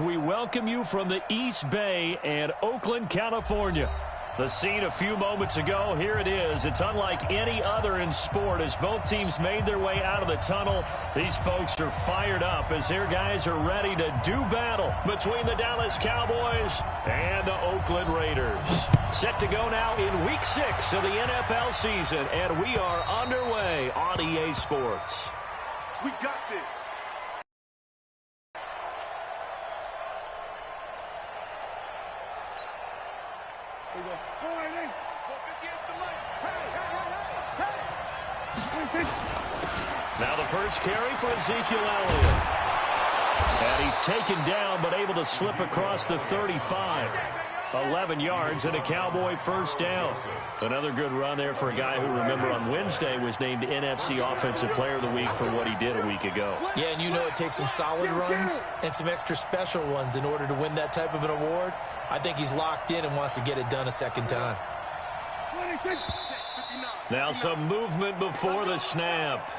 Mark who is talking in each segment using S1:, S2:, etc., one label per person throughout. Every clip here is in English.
S1: We welcome you from the East Bay and Oakland, California. The scene a few moments ago, here it is. It's unlike any other in sport as both teams made their way out of the tunnel. These folks are fired up as their guys are ready to do battle between the Dallas Cowboys and the Oakland Raiders. Set to go now in Week 6 of the NFL season, and we are underway on EA Sports.
S2: We got this.
S1: Now the first carry for Ezekiel Elliott. And he's taken down but able to slip across the 35. 11 yards and a Cowboy first down. Another good run there for a guy who, remember, on Wednesday was named NFC Offensive Player of the Week for what he did a week ago.
S3: Yeah, and you know it takes some solid runs and some extra special ones in order to win that type of an award. I think he's locked in and wants to get it done a second time.
S1: Now some movement before the snap.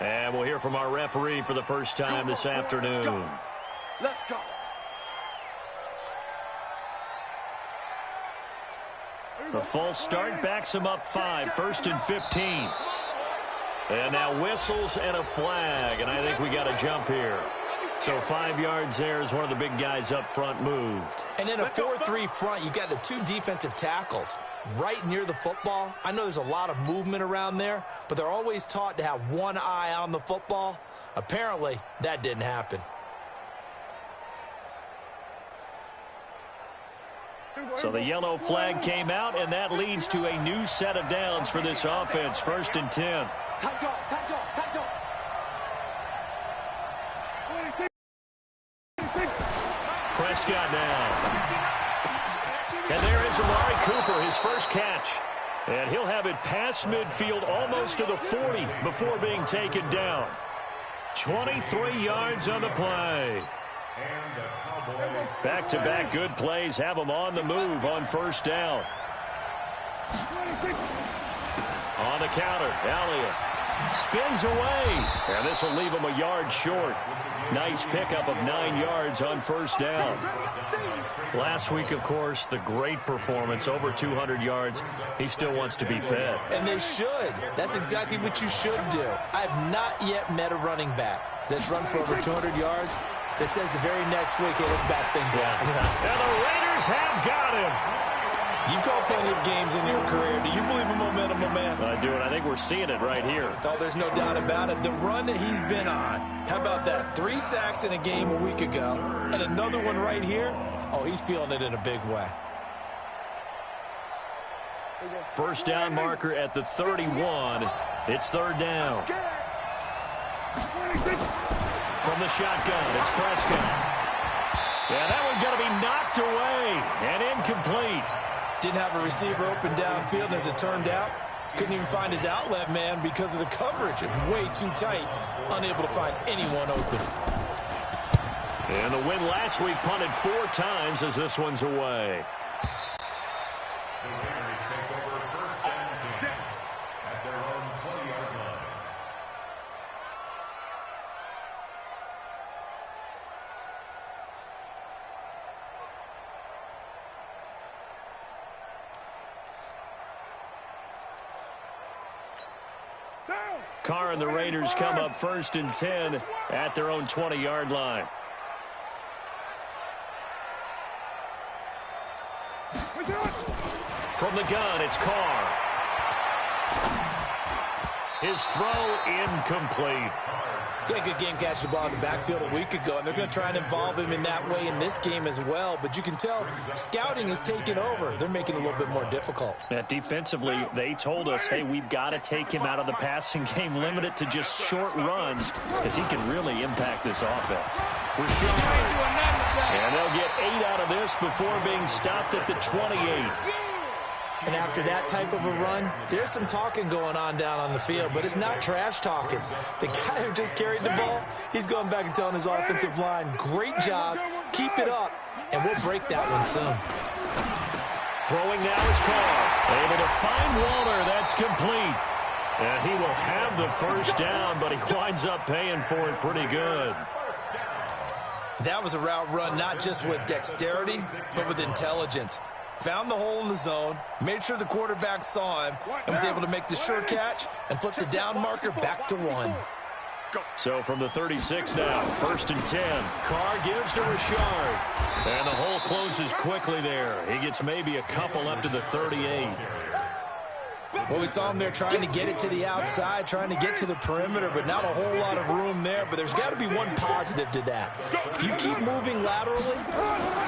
S1: And we'll hear from our referee for the first time this afternoon.
S2: Let's go.
S1: The false start backs him up 5, 1st and 15. And now whistles and a flag, and I think we got a jump here. So 5 yards there as one of the big guys up front moved.
S3: And in a 4-3 front, you got the 2 defensive tackles right near the football. I know there's a lot of movement around there, but they're always taught to have one eye on the football. Apparently, that didn't happen.
S1: So the yellow flag came out, and that leads to a new set of downs for this offense. 1st and 10. Prescott now. And there is Amari Cooper, his first catch. And he'll have it past midfield almost to the 40 before being taken down. 23 yards on the play. Back-to-back good plays have them on the move on first down. On the counter, Elliott spins away. And this will leave him a yard short. Nice pickup of 9 yards on first down. Last week, of course, the great performance, over 200 yards. He still wants to be fed.
S3: And they should. That's exactly what you should do. I have not yet met a running back that's run for over 200 yards that says the very next week, hey, let's back things up.
S1: And the Raiders have got him.
S3: You've called plenty of games in your career. Do you believe in momentum, my man?
S1: I do, and I think we're seeing it right here.
S3: Oh, there's no doubt about it. The run that he's been on, how about that? 3 sacks in a game a week ago, and another one right here. Oh, he's feeling it in a big way.
S1: First down marker at the 31. It's 3rd down. From the shotgun, it's Prescott. Yeah, that one's going to be knocked away and incomplete.
S3: Didn't have a receiver open downfield, and as it turned out, couldn't even find his outlet man because of the coverage. It was way too tight, unable to find anyone open.
S1: And the win last week punted 4 times as this one's away. Carr and the Raiders come up 1st and 10 at their own 20-yard line. From the gun, it's Carr. His throw incomplete.
S3: He had a good game catching the ball in the backfield a week ago, and they're going to try and involve him in that way in this game as well. But you can tell scouting has taken over. They're making it a little bit more difficult.
S1: Defensively, they told us, hey, we've got to take him out of the passing game, limit it to just short runs, as he can really impact this offense. Rashard. And they'll get 8 out of this before being stopped at the 28.
S3: And after that type of a run, there's some talking going on down on the field, but it's not trash talking. The guy who just carried the ball, he's going back and telling his offensive line, great job, keep it up, and we'll break that one soon.
S1: Throwing now is Carr. Able to find Waller. That's complete. And he will have the first down, but he winds up paying for it pretty good.
S3: That was a route run not just with dexterity, but with intelligence. Found the hole in the zone, made sure the quarterback saw him, and was able to make the sure catch and flip the down marker back to 1.
S1: So from the 36 now, 1st and 10. Carr gives to Richard. And the hole closes quickly there. He gets maybe a couple up to the 38.
S3: Well, we saw him there trying to get it to the outside, trying to get to the perimeter, but not a whole lot of room there. But there's got to be one positive to that. If you keep moving laterally,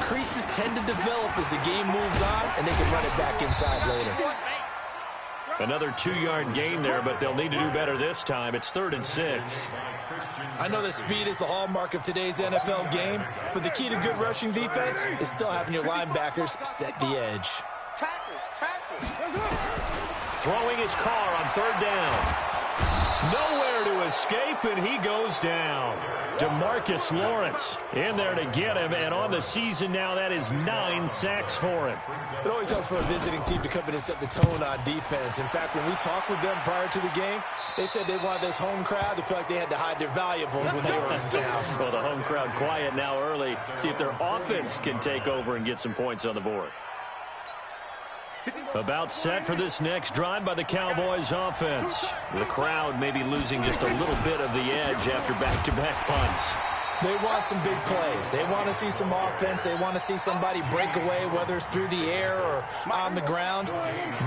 S3: creases tend to develop as the game moves on, and they can run it back inside later.
S1: Another 2-yard gain there, but they'll need to do better this time. It's 3rd and 6.
S3: I know that speed is the hallmark of today's NFL game, but the key to good rushing defense is still having your linebackers set the edge.
S1: Throwing his Carr on 3rd down. Nowhere to escape, and he goes down. DeMarcus Lawrence in there to get him, and on the season now, that is 9 sacks for him.
S3: It always helps for a visiting team to come in and set the tone on defense. In fact, when we talked with them prior to the game, they said they wanted this home crowd to feel like they had to hide their valuables when they were in town.
S1: Well, the home crowd quiet now early. See if their offense can take over and get some points on the board. About set for this next drive by the Cowboys offense. The crowd may be losing just a little bit of the edge after back-to-back punts.
S3: They want some big plays. They want to see some offense. They want to see somebody break away, whether it's through the air or on the ground.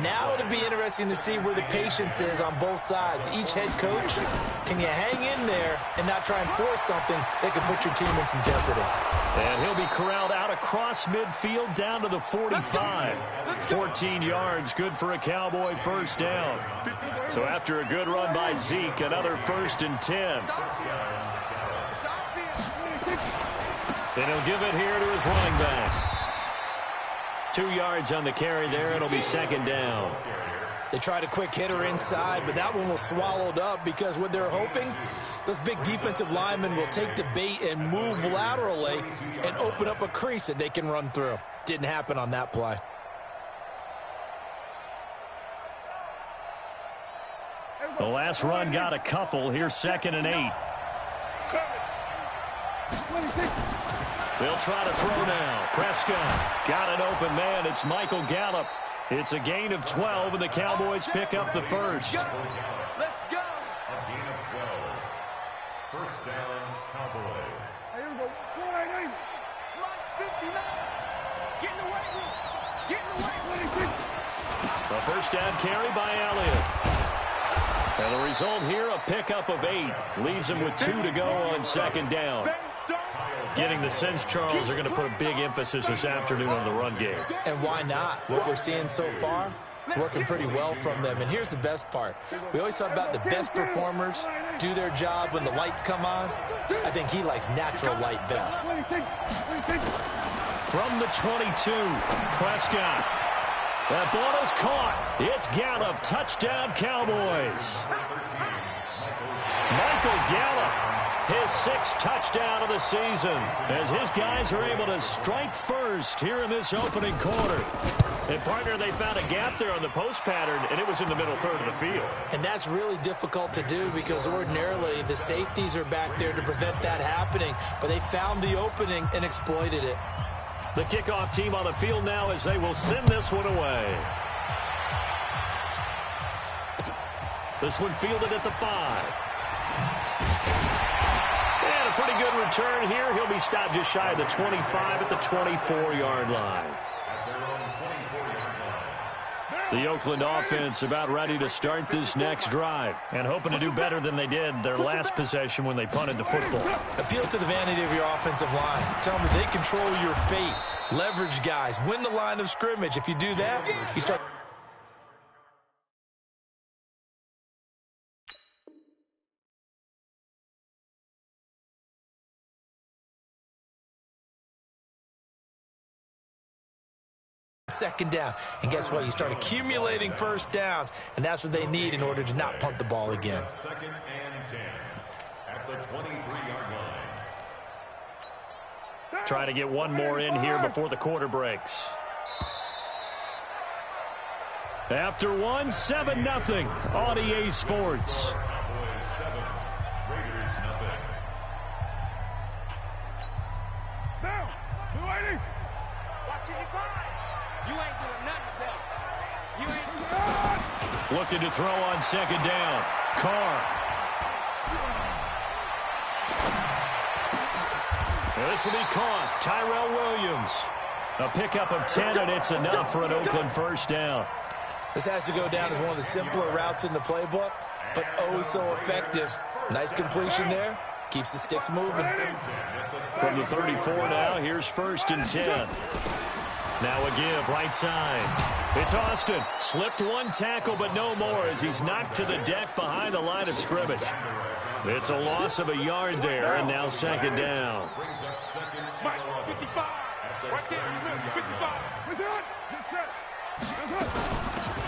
S3: Now it'll be interesting to see where the patience is on both sides. Each head coach, can you hang in there and not try and force something that could put your team in some jeopardy?
S1: And he'll be corralled out across midfield down to the 45. 14 yards, good for a Cowboy first down. So after a good run by Zeke, another 1st and 10. And he'll give it here to his running back. 2 yards on the carry there. It'll be 2nd down.
S3: They tried a quick hitter inside, but that one was swallowed up because what they're hoping, those big defensive linemen will take the bait and move laterally and open up a crease that they can run through. Didn't happen on that play.
S1: The last run got a couple. Here's 2nd and 8. They'll try to throw now. Prescott got an open man. It's Michael Gallup. It's a gain of 12, and the Cowboys pick up the first.
S2: Let's go.
S4: A gain of 12. First down, Cowboys.
S2: Here we go. Slot 59. Get in the weight room. Get in the weight room.
S1: A first down carry by Elliott. And the result here, a pickup of 8. Leaves him with 2 to go on 2nd down. Getting the sense Charles are going to put a big emphasis this afternoon on the run game.
S3: And why not? What we're seeing so far is working pretty well from them. And here's the best part. We always talk about the best performers do their job when the lights come on. I think he likes natural light best.
S1: From the 22, Prescott. That ball is caught. It's Gallup. Touchdown, Cowboys. Michael Gallup. His 6th touchdown of the season as his guys are able to strike first here in this opening quarter. And, partner, they found a gap there on the post pattern, and it was in the middle third of the field.
S3: And that's really difficult to do because ordinarily the safeties are back there to prevent that happening. But they found the opening and exploited it.
S1: The kickoff team on the field now as they will send this one away. This one fielded at the 5. And a pretty good return here. He'll be stopped just shy of the 25 at the 24-yard line. The Oakland offense about ready to start this next drive and hoping to do better than they did their last possession when they punted the football.
S3: Appeal to the vanity of your offensive line. Tell them they control your fate. Leverage guys. Win the line of scrimmage. If you do that, you start... second down. And guess what? You start accumulating first downs, and that's what they need in order to not punt the ball again.
S4: 2nd and 10 at the 23-yard line.
S1: Trying to get one more in here before the quarter breaks. After one, 7-0 on EA Sports.
S4: Cowboys 7, Raiders 0.
S2: You ain't doing nothing today. You ain't.
S1: Looking to throw on second down. Carr. This will be caught. Tyrell Williams. A pickup of 10, and it's enough for an Oakland first down.
S3: This has to go down as one of the simpler routes in the playbook, but oh so effective. Nice completion there. Keeps the sticks moving.
S1: From the 34 now, here's 1st and 10. Now a give, right side. It's Austin. Slipped one tackle, but no more as he's knocked to the deck behind the line of scrimmage. It's a loss of a yard there, and now second down.
S2: Mike, 55. Right there, 55.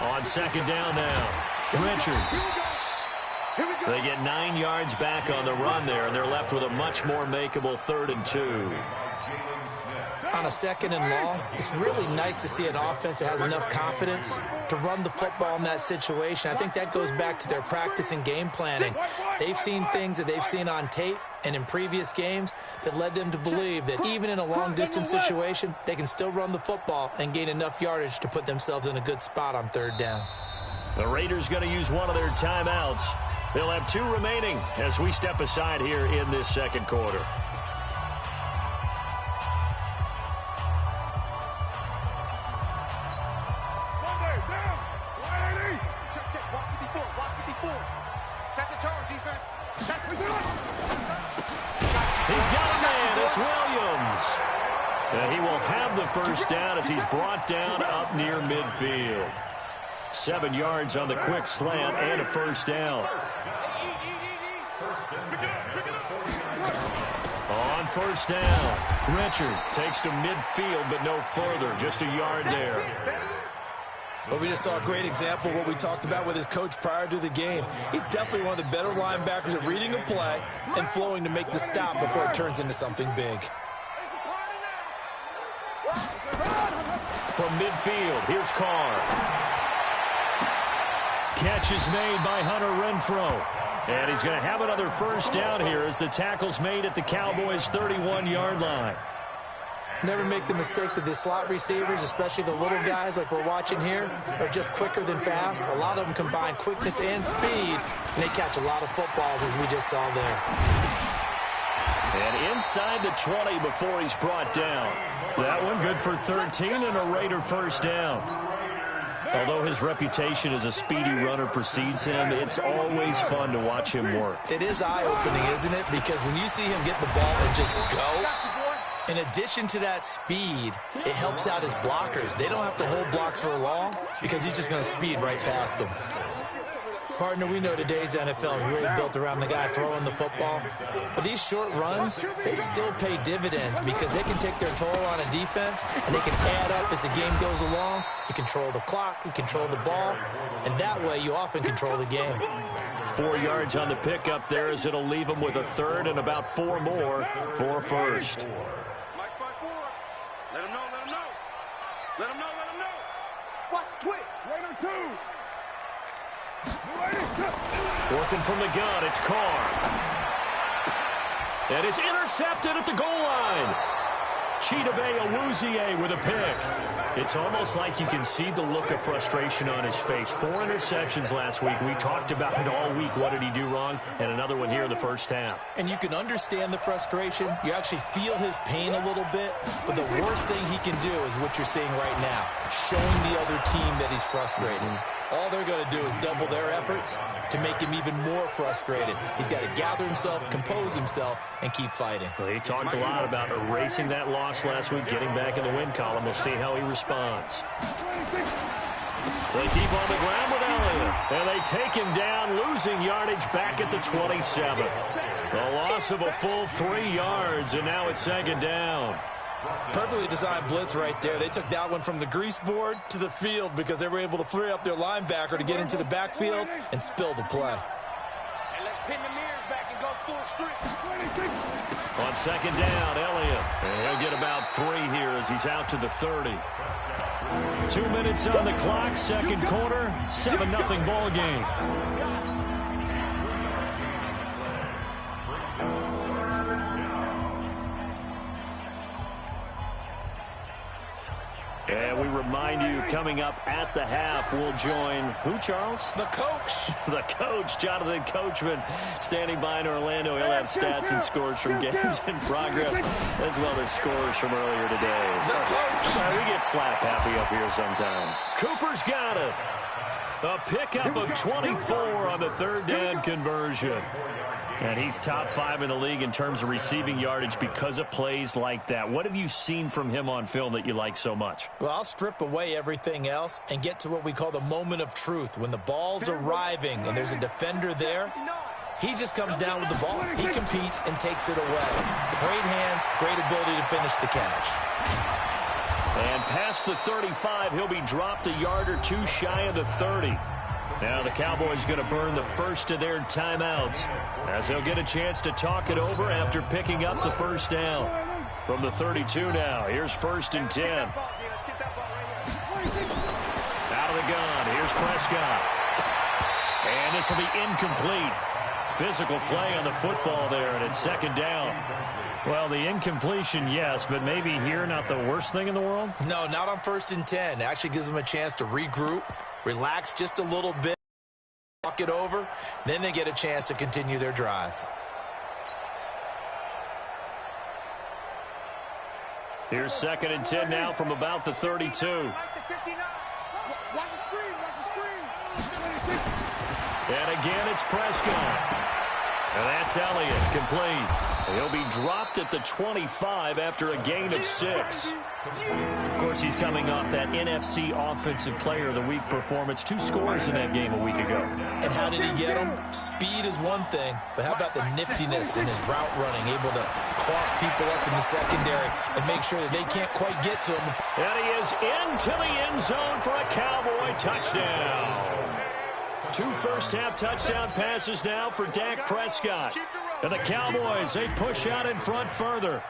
S1: On second down now, Richard. They get 9 yards back on the run there, and they're left with a much more makeable 3rd and 2.
S3: On a 2nd and long, it's really nice to see an offense that has enough confidence to run the football in that situation. I think that goes back to their practice and game planning. They've seen things that they've seen on tape and in previous games that led them to believe that even in a long-distance situation, they can still run the football and gain enough yardage to put themselves in a good spot on 3rd down.
S1: The Raiders going to use one of their timeouts. They'll have 2 remaining as we step aside here in this second quarter. He's got a man. It's Williams. And he will have the first down as he's brought down up near midfield. 7 yards on the quick slant and a first down. On first down, Richard takes to midfield, but no further. Just a yard there.
S3: But we just saw a great example of what we talked about with his coach prior to the game. He's definitely one of the better linebackers at reading a play and flowing to make the stop before it turns into something big.
S1: From midfield, here's Carr. Catch is made by Hunter Renfrow. And he's going to have another first down here as the tackle's made at the Cowboys' 31-yard line.
S3: Never make the mistake that the slot receivers, especially the little guys like we're watching here, are just quicker than fast. A lot of them combine quickness and speed, and they catch a lot of footballs, as we just saw there.
S1: And inside the 20 before he's brought down. That one good for 13 and a Raider first down. Although his reputation as a speedy runner precedes him, it's always fun to watch him work.
S3: It is eye-opening, isn't it? Because when you see him get the ball and just go, in addition to that speed, it helps out his blockers. They don't have to hold blocks for long because he's just going to speed right past them. Partner, we know today's NFL is really built around the guy throwing the football. But these short runs, they still pay dividends because they can take their toll on a defense, and they can add up as the game goes along. You control the clock, you control the ball, and that way you often control the game.
S1: 4 yards on the pickup there as it'll leave him with a third and about 4 more for first.
S2: Mike 5-4. Let him know, let him know. Let him know, let him know. Watch twitch. Right on 2.
S1: Working from the gun, it's Carr. And it's intercepted at the goal line. Chidobe Awuzie with a pick. It's almost like you can see the look of frustration on his face. 4 interceptions last week. We talked about it all week. What did he do wrong? And another one here in the first half.
S3: And you can understand the frustration. You actually feel his pain a little bit. But the worst thing he can do is what you're seeing right now, showing the other team that he's frustrated. All they're going to do is double their efforts to make him even more frustrated. He's got to gather himself, compose himself, and keep fighting.
S1: Well, he talked a lot about erasing that loss last week, getting back in the win column. We'll see how he responds. They keep on the ground with Elliott, and they take him down, losing yardage back at the 27. A loss of a full 3 yards, and now it's second down.
S3: Perfectly designed blitz right there. They took that one from the grease board to the field because they were able to free up their linebacker to get into the backfield and spill the play.
S2: And let's pin the mirrors back and go full strength.
S1: On second down, Elliott. And he'll get about 3 here as he's out to the 30. 2 minutes on the clock, second quarter, 7-0 ball game. And we remind you, coming up at the half, we'll join who, Charles?
S3: The coach.
S1: The coach, Jonathan Coachman, standing by in Orlando. He'll have stats and scores from games in progress, as well as scores from earlier today.
S3: The coach.
S1: We get slap happy up here sometimes. Cooper's got it. A pickup of 24 on the third down conversion. And he's top 5 in the league in terms of receiving yardage because of plays like that. What have you seen from him on film that you like so much?
S3: Well, I'll strip away everything else and get to what we call the moment of truth. When the ball's arriving and there's a defender there, he just comes down with the ball. He competes and takes it away. Great hands, great ability to finish the catch.
S1: And past the 35, he'll be dropped a yard or two shy of the 30. Now the Cowboys going to burn the first of their timeouts as they'll get a chance to talk it over after picking up the first down. From the 32 now, here's 1st and 10. Out of the gun, here's Prescott. And this will be incomplete. Physical play on the football there, and it's 2nd down. Well, the incompletion, yes, but maybe here not the worst thing in the world?
S3: No, not on 1st and 10. It actually gives them a chance to regroup, relax just a little bit, talk it over, then they get a chance to continue their drive.
S1: Here's 2nd and 10 now from about the 32. And again, it's Prescott. And that's Elliott, complete. He'll be dropped at the 25 after a gain of 6. Of course, he's coming off that NFC Offensive Player of the Week performance. 2 scores in that game a week ago.
S3: And how did he get them? Speed is one thing, but how about the niftiness in his route running, able to cross people up in the secondary and make sure that they can't quite get to him.
S1: And he is into the end zone for a Cowboy touchdown. 2 first-half touchdown passes now for Dak Prescott. And the Cowboys, they push out in front further.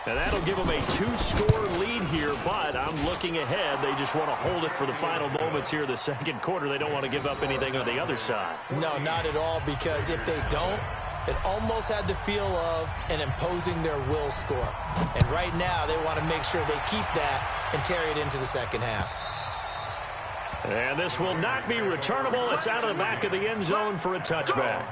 S1: And that'll give them a 2-score lead here, but I'm looking ahead. They just want to hold it for the final moments here of the second quarter. They don't want to give up anything on the other side.
S3: No, not at all, because if they don't, it almost had the feel of an imposing their will score. And right now, they want to make sure they keep that and carry it into the second half.
S1: And this will not be returnable. It's out of the back of the end zone for a touchback.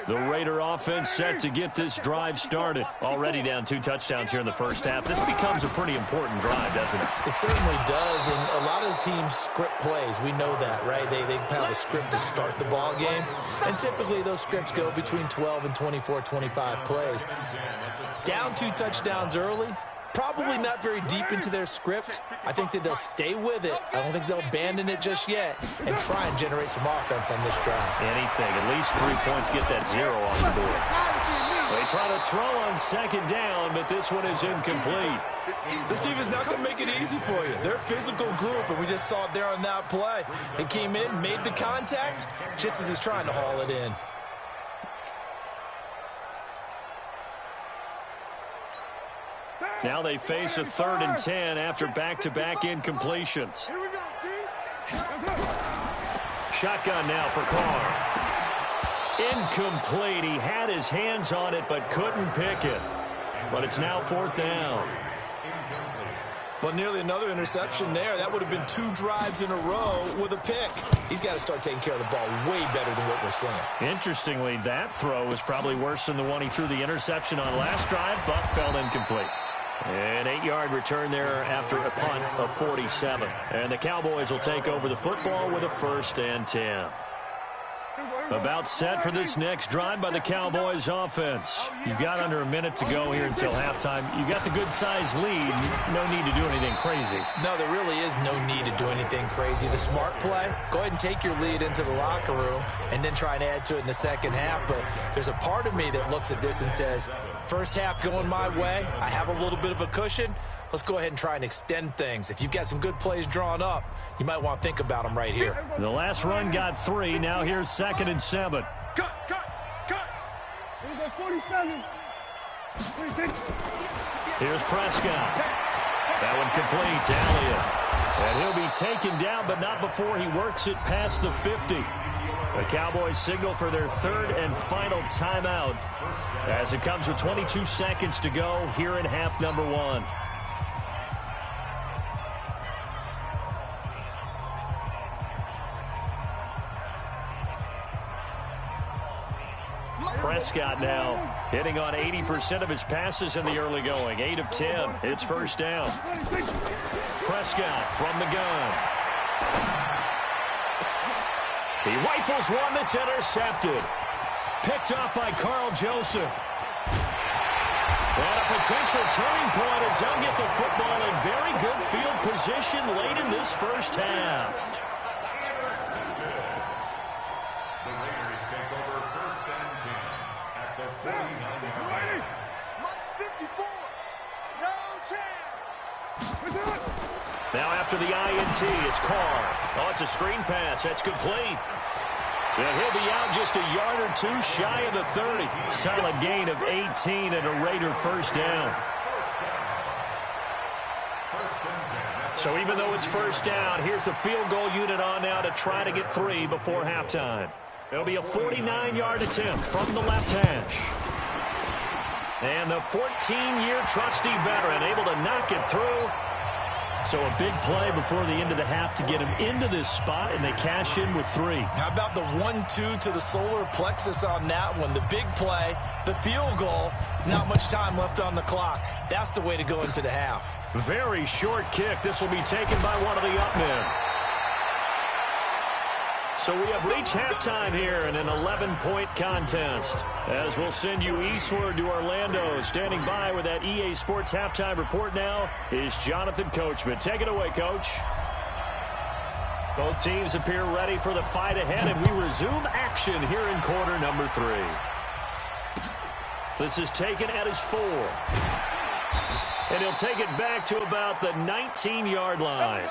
S1: The Raider offense set to get this drive started. Already down 2 touchdowns here in the first half. This becomes a pretty important drive, doesn't it?
S3: It certainly does, and a lot of the teams script plays. We know that, right? They have a script to start the ball game, and typically those scripts go between 12 and 24, 25 plays. Down 2 touchdowns early, probably not very deep into their script. I think that they'll stay with it. I don't think they'll abandon it just yet and try and generate some offense on this drive.
S1: Anything. At least 3 points, get that 0 on the board. They try to throw on 2nd down, but this one is incomplete.
S3: This team is not going to make it easy for you. They're a physical group, and we just saw it there on that play. They came in, made the contact, just as he's trying to haul it in.
S1: Now they face a 3rd and 10 after back-to-back incompletions. Shotgun now for Carr. Incomplete. He had his hands on it but couldn't pick it. But it's now 4th down.
S3: Well, nearly another interception there. That would have been 2 drives in a row with a pick. He's got to start taking care of the ball way better than what we're seeing.
S1: Interestingly, that throw was probably worse than the one he threw the interception on last drive, but fell incomplete. An 8-yard return there after a punt of 47. And the Cowboys will take over the football with a 1st and 10. About set for this next drive by the Cowboys offense. You've got under a minute to go here until halftime. You've got the good-sized lead. No need to do anything crazy.
S3: No, there really is no need to do anything crazy. The smart play, go ahead and take your lead into the locker room and then try and add to it in the second half. But there's a part of me that looks at this and says, first half going my way, I have a little bit of a cushion. Let's go ahead and try and extend things. If you've got some good plays drawn up, you might want to think about them right here.
S1: The last run got 3. Now here's 2nd and 7.
S2: Cut.
S1: Here's Prescott. That one complete to Elliott. And he'll be taken down, but not before he works it past the 50. The Cowboys signal for their third and final timeout as it comes with 22 seconds to go here in half number 1. Prescott now hitting on 80% of his passes in the early going. 8 of 10. It's first down. Prescott from the gun. He rifles one that's intercepted. Picked up by Carl Joseph. And a potential turning point as they'll get the football in very good field position late in this first half. Now after the INT, it's Carr. Oh, it's a screen pass. That's complete. And he'll be out just a yard or two shy of the 30. Solid gain of 18 and a Raider first down. So even though it's first down, here's the field goal unit on now to try to get 3 before halftime. It'll be a 49-yard attempt from the left hash. And the 14-year trusty veteran able to knock it through. So a big play before the end of the half to get him into this spot, and they cash in with 3.
S3: How about the 1-2 to the solar plexus on that one? The big play, the field goal, not much time left on the clock. That's the way to go into the half.
S1: Very short kick. This will be taken by one of the up men. So we have reached halftime here in an 11-point contest. As we'll send you eastward to Orlando. Standing by with that EA Sports halftime report now is Jonathan Coachman. Take it away, Coach. Both teams appear ready for the fight ahead, and we resume action here in quarter number 3. This is taken at his 4. And he'll take it back to about the 19-yard line.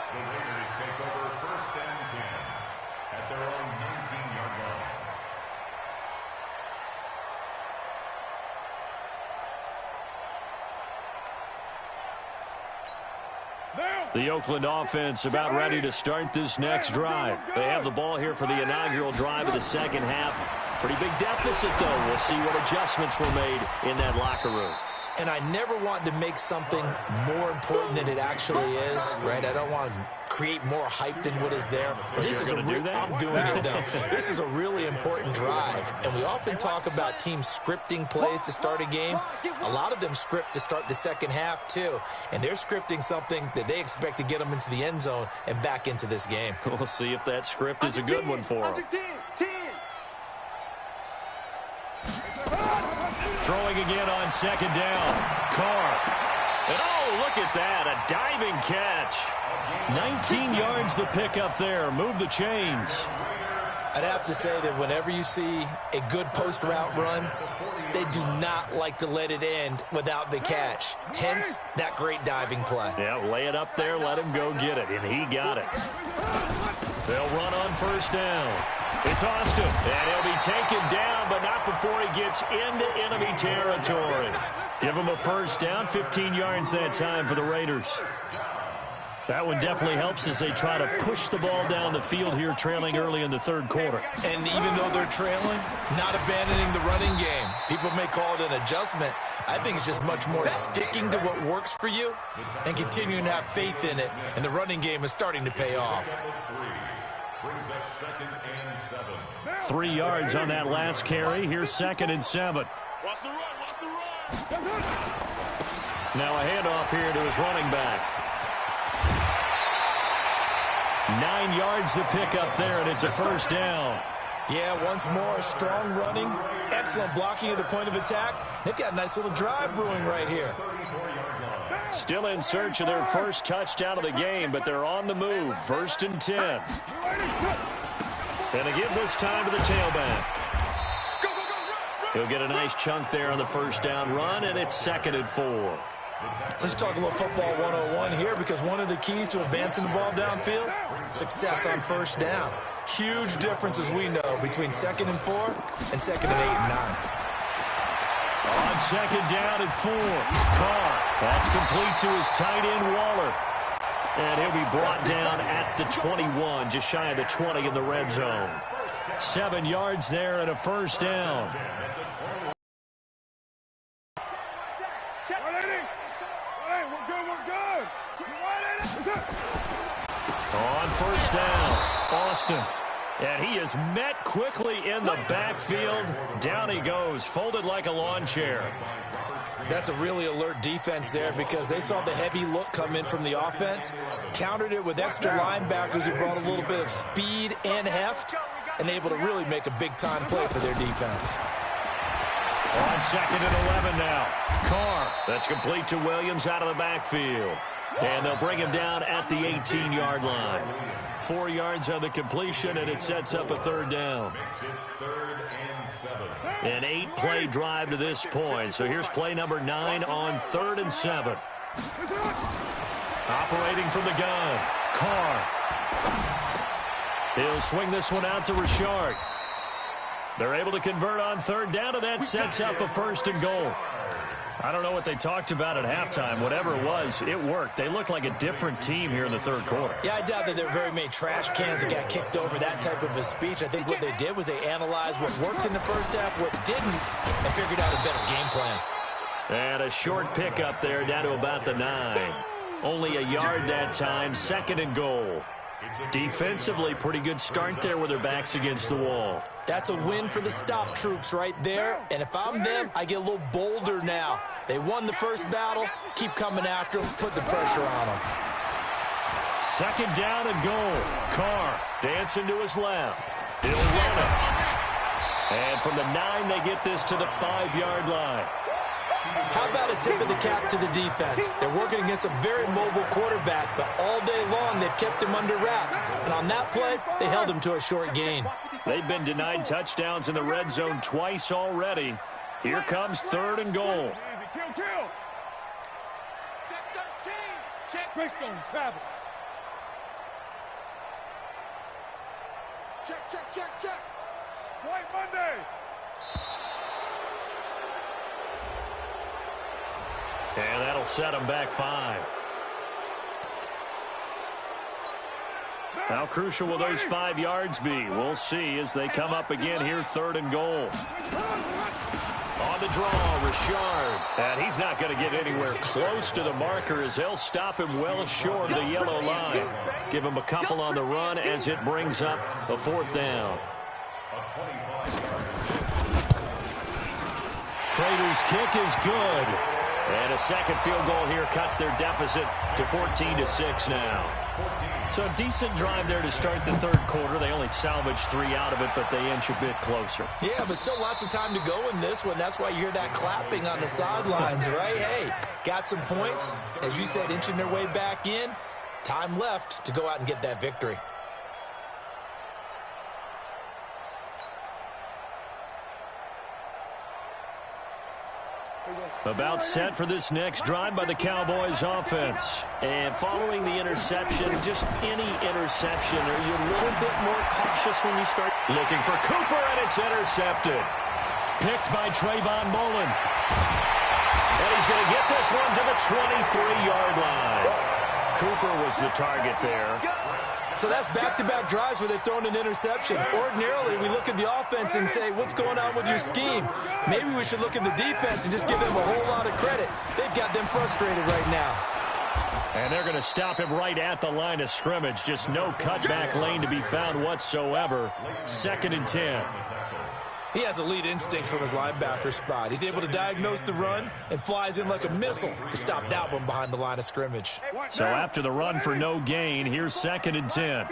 S1: The Oakland offense about ready to start this next drive. They have the ball here for the inaugural drive of the second half. Pretty big deficit, though. We'll see what adjustments were made in that locker room.
S3: And I never want to make something more important than it actually is, right? I don't want to create more hype than what is there. But this is I'm doing it, though. This is a really important drive. And we often talk about teams scripting plays to start a game. A lot of them script to start the second half, too. And they're scripting something that they expect to get them into the end zone and back into this game.
S1: We'll see if that script is a good one for them. Throwing again on second down. Carr. And oh, look at that. A diving catch. 19 yards the pickup there. Move the chains.
S3: I'd have to say that whenever you see a good post route run, they do not like to let it end without the catch. Hence, that great diving play.
S1: Yeah, lay it up there, let him go get it, and he got it. They'll run on first down. It's Austin, and he'll be taken down, but not before he gets into enemy territory. Give him a first down, 15 yards that time for the Raiders. That one definitely helps as they try to push the ball down the field here, trailing early in the third quarter.
S3: And even though they're trailing, not abandoning the running game. People may call it an adjustment. I think it's just much more sticking to what works for you and continuing to have faith in it. And the running game is starting to pay off.
S1: 3 yards on that last carry. Here's 2nd and 7.
S2: Watch the run, watch the run.
S1: Now a handoff here to his running back. 9 yards the pickup there, and it's a first down.
S3: Yeah, once more, strong running, excellent blocking at the point of attack. They've got a nice little drive brewing right here.
S1: Still in search of their first touchdown of the game, but they're on the move. 1st and 10. And to give this time to the tailback. He'll get a nice chunk there on the first down run, and it's 2nd and 4.
S3: Let's talk a little football 101 here, because one of the keys to advancing the ball downfield, success on first down. Huge difference, as we know, between 2nd and 4 and 2nd and 8 and 9.
S1: On second down and 4. Carr. That's complete to his tight end, Waller. And he'll be brought down at the 21, just shy of the 20 in the red zone. 7 yards there and a first down. On first down, Austin. And he is met quickly in the backfield. Down he goes, folded like a lawn chair.
S3: That's a really alert defense there because they saw the heavy look come in from the offense, countered it with extra linebackers who brought a little bit of speed and heft, and able to really make a big-time play for their defense.
S1: On second and 11 now. Carr. That's complete to Williams out of the backfield. And they'll bring him down at the 18-yard line. 4 yards on the completion, and it sets up a third down. An 8-play drive to this point. So here's play number 9 on 3rd and 7. Operating from the gun. Carr. He'll swing this one out to Richard. They're able to convert on third down, and that sets up a first and goal. I don't know what they talked about at halftime. Whatever it was, it worked. They look like a different team here in the third quarter.
S3: Yeah, I doubt that there were very many trash cans that got kicked over that type of a speech. I think what they did was they analyzed what worked in the first half, what didn't, and figured out a better game plan.
S1: And a short pickup there down to about the 9. Only a yard that time, second and goal. Defensively, pretty good start there with their backs against the wall.
S3: That's a win for the stop troops right there. And if I'm them, I get a little bolder now. They won the first battle. Keep coming after them. Put the pressure on them.
S1: Second down and goal. Carr dancing to his left. He'll run it. And from the 9, they get this to the 5-yard line.
S3: How about a tip of the cap to the defense? They're working against a very mobile quarterback, but all day long they've kept him under wraps. And on that play, they held him to a short gain.
S1: They've been denied touchdowns in the red zone twice already. Here comes 3rd and goal.
S2: Check Greystone travel. Check. White Monday.
S1: And that'll set them back 5. How crucial will those 5 yards be? We'll see as they come up again here, 3rd and goal. On the draw, Richard. And he's not going to get anywhere close to the marker as they'll stop him well short of the yellow line. Give him a couple on the run as it brings up a 4th down. Prater's kick is good. And a second field goal here cuts their deficit to 14-6 now. So a decent drive there to start the third quarter. They only salvaged 3 out of it, but they inch a bit closer.
S3: Yeah, but still lots of time to go in this one. That's why you hear that clapping on the sidelines, right? Hey, got some points. As you said, inching their way back in. Time left to go out and get that victory.
S1: About set for this next drive by the Cowboys offense. And following the interception, just any interception, are you a little bit more cautious when you start looking for Cooper, and it's intercepted. Picked by Trayvon Mullen. And he's going to get this one to the 23-yard line. Cooper was the target there.
S3: So that's back-to-back drives where they've thrown an interception. Ordinarily, we look at the offense and say, what's going on with your scheme? Maybe we should look at the defense and just give them a whole lot of credit. They've got them frustrated right now.
S1: And they're going to stop him right at the line of scrimmage. Just no cutback lane to be found whatsoever. 2nd and 10.
S3: He has elite instincts from his linebacker spot. He's able to diagnose the run and flies in like a missile to stop that one behind the line of scrimmage.
S1: So after the run for no gain, here's 2nd and 10.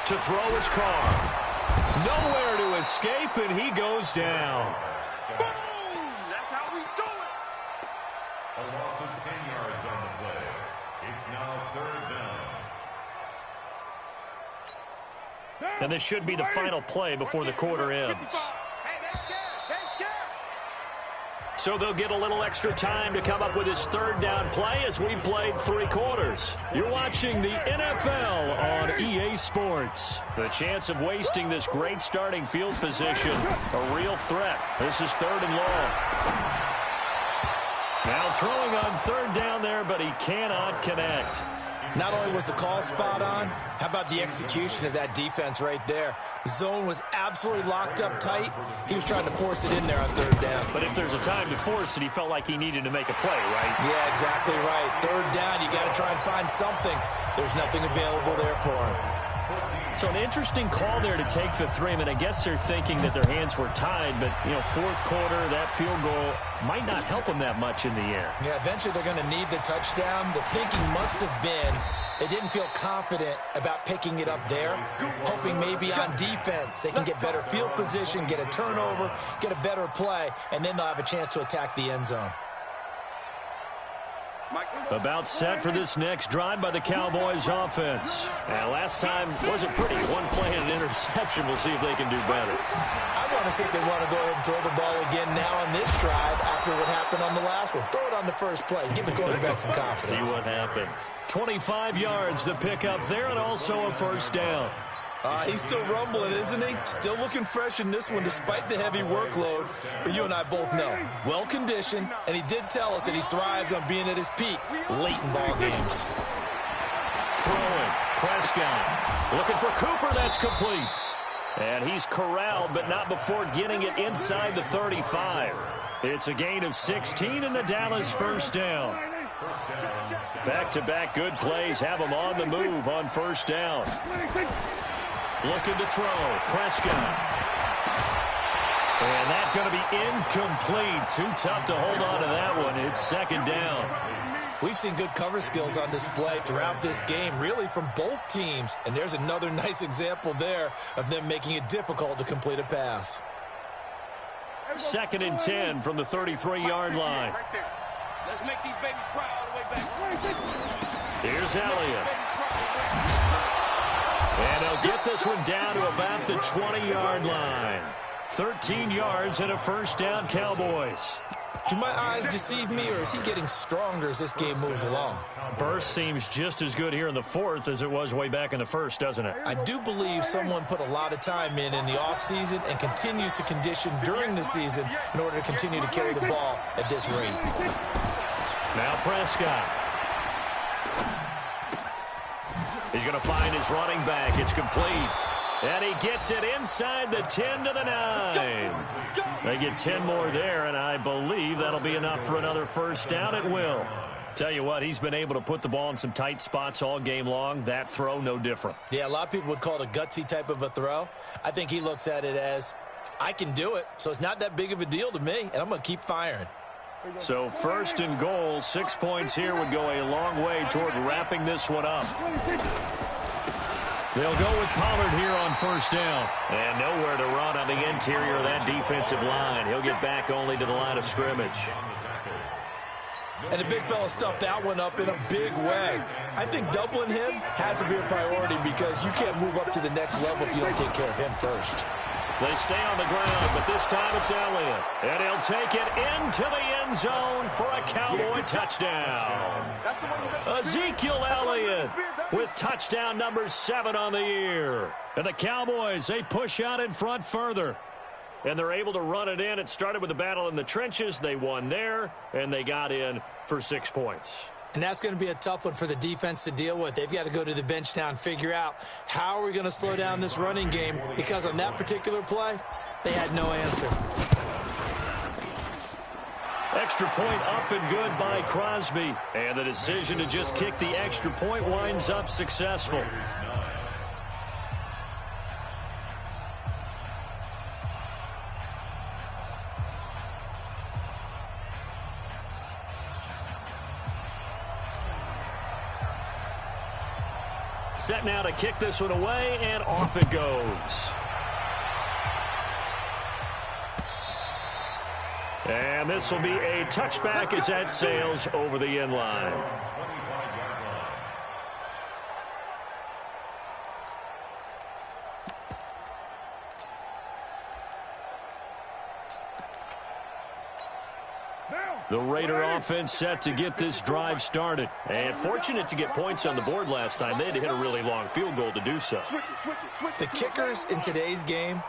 S1: To throw his Carr. Nowhere to escape, and he goes down.
S2: Boom! That's how we do it.
S4: A loss of 10 yards on the play. It's now 3rd down.
S1: And this should be the final play before the quarter ends.
S2: Hey, they're scared. They're scared.
S1: So they'll get a little extra time to come up with his third down play as we've played 3 quarters. You're watching the NFL on EA Sports. The chance of wasting this great starting field position, a real threat. This is 3rd and long. Now throwing on 3rd down there, but he cannot connect.
S3: Not only was the call spot on, how about the execution of that defense right there? The zone was absolutely locked up tight. He was trying to force it in there on 3rd down.
S1: But if there's a time to force it, he felt like he needed to make a play, right?
S3: Yeah, exactly right. 3rd down, you got to try and find something. There's nothing available there for him.
S1: So an interesting call there to take the 3. I mean, I guess they're thinking that their hands were tied, but, you know, 4th quarter, that field goal might not help them that much in the air.
S3: Yeah, eventually they're going to need the touchdown. The thinking must have been they didn't feel confident about picking it up there, hoping maybe on defense they can get better field position, get a turnover, get a better play, and then they'll have a chance to attack the end zone.
S1: About set for this next drive by the Cowboys offense. And last time wasn't pretty. 1 play and an interception. We'll see if they can do better.
S3: I want to see if they want to go ahead and throw the ball again now on this drive after what happened on the last one. Throw it on the first play. Give the quarterback some confidence.
S1: See what happens. 25 yards the pickup there and also a 1st down.
S3: He's still rumbling, isn't he? Still looking fresh in this one despite the heavy workload. But you and I both know, well-conditioned, and he did tell us that he thrives on being at his peak late in ball games.
S1: Throwing. Prescott. Looking for Cooper. That's complete. And he's corralled, but not before getting it inside the 35. It's a gain of 16 and the Dallas 1st down. Back-to-back good plays have him on the move on 1st down. Looking to throw. Prescott. And that's going to be incomplete. Too tough to hold on to that one. It's 2nd down.
S3: We've seen good cover skills on display throughout this game, really from both teams. And there's another nice example there of them making it difficult to complete a pass.
S1: 2nd and 10 from the 33-yard line.
S2: Let's make these babies cry all the way back.
S1: Here's Elliott. And he'll get this one down to about the 20-yard line. 13 yards and a 1st down, Cowboys.
S3: Do my eyes deceive me, or is he getting stronger as this game moves along?
S1: Burst seems just as good here in the 4th as it was way back in the 1st, doesn't it?
S3: I do believe someone put a lot of time in the offseason and continues to condition during the season in order to continue to carry the ball at this rate.
S1: Now Prescott. He's going to find his running back. It's complete. And he gets it inside the 10 to the 9. They get 10 more there, and I believe that'll be enough for another 1st down. It will. Tell you what, he's been able to put the ball in some tight spots all game long. That throw, no different.
S3: Yeah, a lot of people would call it a gutsy type of a throw. I think he looks at it as, I can do it, so it's not that big of a deal to me, and I'm going to keep firing.
S1: So 1st and goal, 6 points here would go a long way toward wrapping this one up. They'll go with Pollard here on 1st down. And nowhere to run on the interior of that defensive line. He'll get back only to the line of scrimmage.
S3: And the big fella stuffed that one up in a big way. I think doubling him has to be a priority because you can't move up to the next level if you don't take care of him first.
S1: They stay on the ground, but this time it's Elliott. And he'll take it into the end zone for a Cowboy touchdown. Ezekiel Elliott with touchdown number 7 on the year. And the Cowboys, they push out in front further. And they're able to run it in. It started with a battle in the trenches. They won there, and they got in for 6 points.
S3: And that's going to be a tough one for the defense to deal with. They've got to go to the bench now and figure out how are we going to slow down this running game, because on that particular play, they had no answer.
S1: Extra point up and good by Crosby. And the decision to just kick the extra point winds up successful. Set now to kick this one away, and off it goes. And this will be a touchback as that sails over the end line. The Raider offense set to get this drive started. And fortunate to get points on the board last time. They had to hit a really long field goal to do so.
S3: The kickers in today's game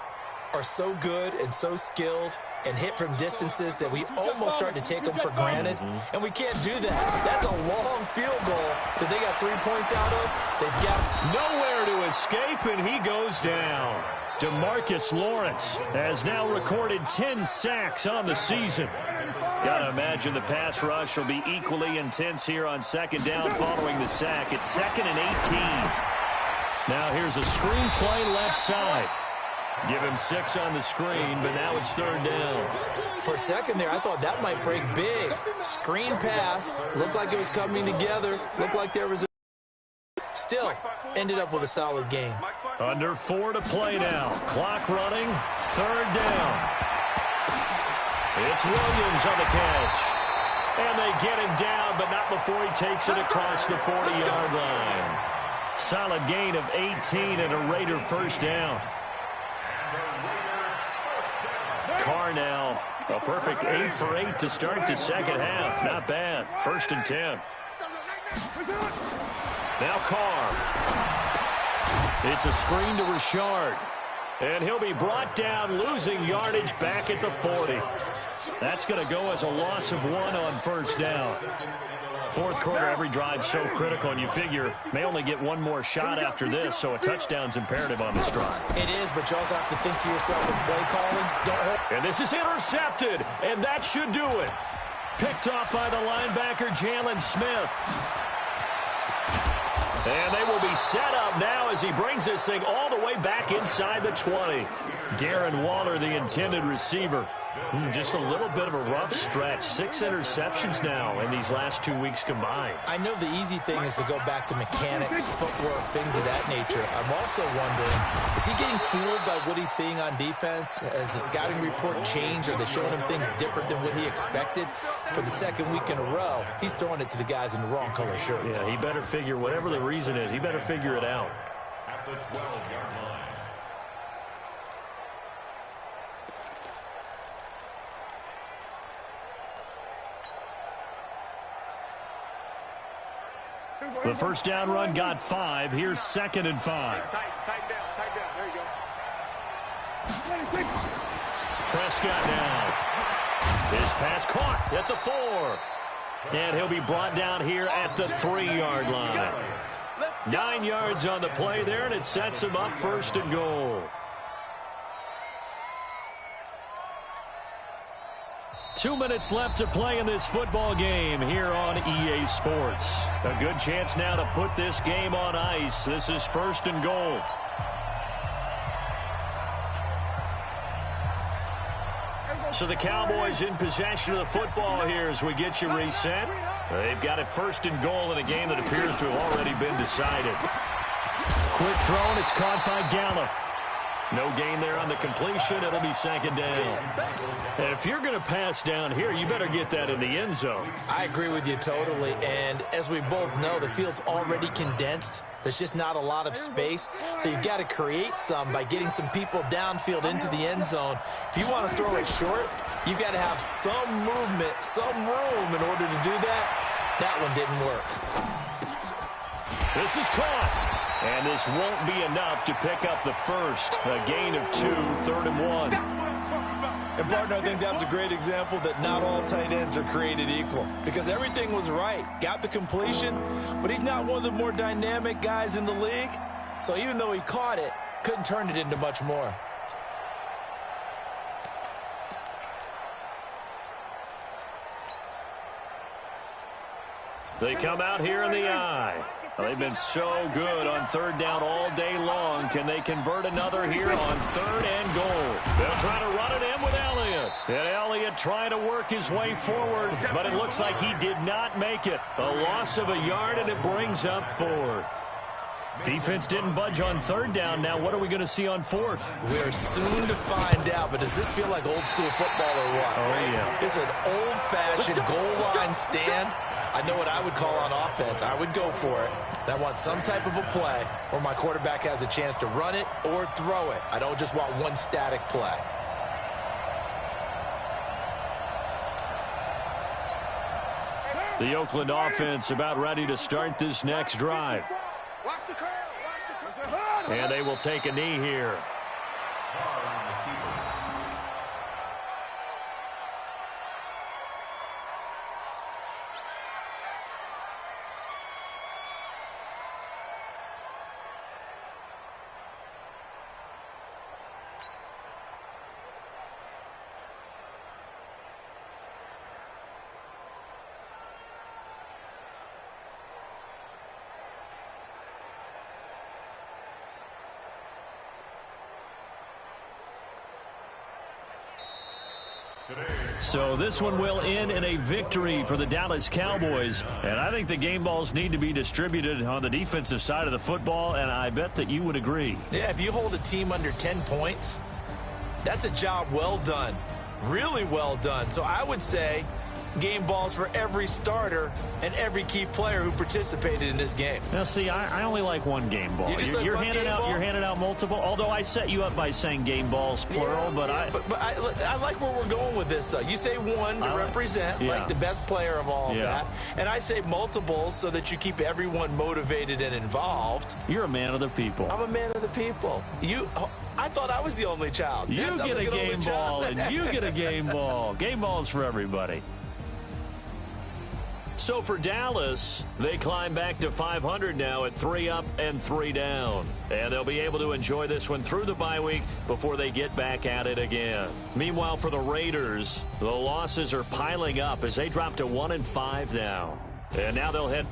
S3: are so good and so skilled and hit from distances that we almost start to take them for granted. And we can't do that. That's a long field goal that they got 3 points out of. They've got
S1: nowhere to escape, and he goes down. DeMarcus Lawrence has now recorded 10 sacks on the season. Got to imagine the pass rush will be equally intense here on second down following the sack. It's 2nd and 18. Now here's a screen play left side. Give him 6 on the screen, but now it's 3rd down.
S3: For a second there, I thought that might break big. Screen pass. Looked like it was coming together. Looked like there was a... Still, ended up with a solid game.
S1: Under 4 to play now. Clock running. 3rd down. It's Williams on the catch. And they get him down, but not before he takes it across the 40-yard line. Solid gain of 18 and a Raider 1st down. Carr now, a perfect 8 for 8 to start the second half. Not bad. 1st and 10. Now Carr. It's a screen to Richard. And he'll be brought down, losing yardage back at the 40. That's going to go as a loss of 1 on 1st down. 4th quarter, every drive so critical, and you figure may only get 1 more shot after this, so a touchdown's imperative on this drive.
S3: It is, but you also have to think to yourself in play calling.
S1: And this is intercepted, and that should do it. Picked off by the linebacker, Jalen Smith. And they will be set up now as he brings this thing all the way back inside the 20. Darren Waller, the intended receiver. Just a little bit of a rough stretch. 6 interceptions now in these last 2 weeks combined.
S3: I know the easy thing is to go back to mechanics, footwork, things of that nature. I'm also wondering, is he getting fooled by what he's seeing on defense? Has the scouting report changed? Are they showing him things different than what he expected? For the 2nd week in a row, he's throwing it to the guys in the wrong color shirts.
S1: Yeah, he better figure, whatever the reason is, he better figure it out.
S4: At the 12-yard line.
S1: The 1st down run got 5. Here's 2nd and 5.
S2: Tighten down. There you go.
S1: Prescott now. His pass caught at the 4. And he'll be brought down here at the 3-yard line. 9 yards on the play there, and it sets him up 1st and goal. 2 minutes left to play in this football game here on EA Sports. A good chance now to put this game on ice. This is 1st and goal. So the Cowboys in possession of the football here as we get you reset. They've got it 1st and goal in a game that appears to have already been decided. Quick throw, and it's caught by Gallup. No gain there on the completion. It'll be 2nd down. And if you're going to pass down here, you better get that in the end zone.
S3: I agree with you totally. And as we both know, the field's already condensed. There's just not a lot of space. So you've got to create some by getting some people downfield into the end zone. If you want to throw it short, you've got to have some movement, some room in order to do that. That one didn't work.
S1: This is caught. And this won't be enough to pick up the 1st. A gain of 2, 3rd and 1.
S3: And, partner, I think that's a great example that not all tight ends are created equal. Because everything was right. Got the completion, but he's not one of the more dynamic guys in the league. So even though he caught it, couldn't turn it into much more.
S1: They come out here in the eye. They've been so good on 3rd down all day long. Can they convert another here on 3rd and goal? They'll try to run it in with Elliott. And Elliott trying to work his way forward, but it looks like he did not make it. A loss of a yard, and it brings up 4th. Defense didn't budge on 3rd down. Now what are we going to see on 4th?
S3: We're soon to find out, but does this feel like old school football or what?
S1: Oh, yeah.
S3: It's an old-fashioned goal line stand. I know what I would call on offense. I would go for it. And I want some type of a play where my quarterback has a chance to run it or throw it. I don't just want one static play.
S1: The Oakland offense about ready to start this next drive.
S2: Watch the curl. Watch the curl.
S1: And they will take a knee here. So this one will end in a victory for the Dallas Cowboys. And I think the game balls need to be distributed on the defensive side of the football, and I bet that you would agree.
S3: Yeah, if you hold a team under 10 points, that's a job well done. Really well done. So I would say game balls for every starter and every key player who participated in this game.
S1: Now, see, I only like one game ball. You're handing out multiple. Although I set you up by saying game balls plural, but
S3: I like where we're going with this. You say one to represent like the best player of all of that, and I say multiples so that you keep everyone motivated and involved.
S1: You're a man of the people.
S3: I'm a man of the people. I thought I was the only child.
S1: You get a game ball, and you get a game ball. Game balls for everybody. So for Dallas, they climb back to 500 now at 3 up and 3 down. And they'll be able to enjoy this one through the bye week before they get back at it again. Meanwhile, for the Raiders, the losses are piling up as they drop to 1-5 now. And now they'll head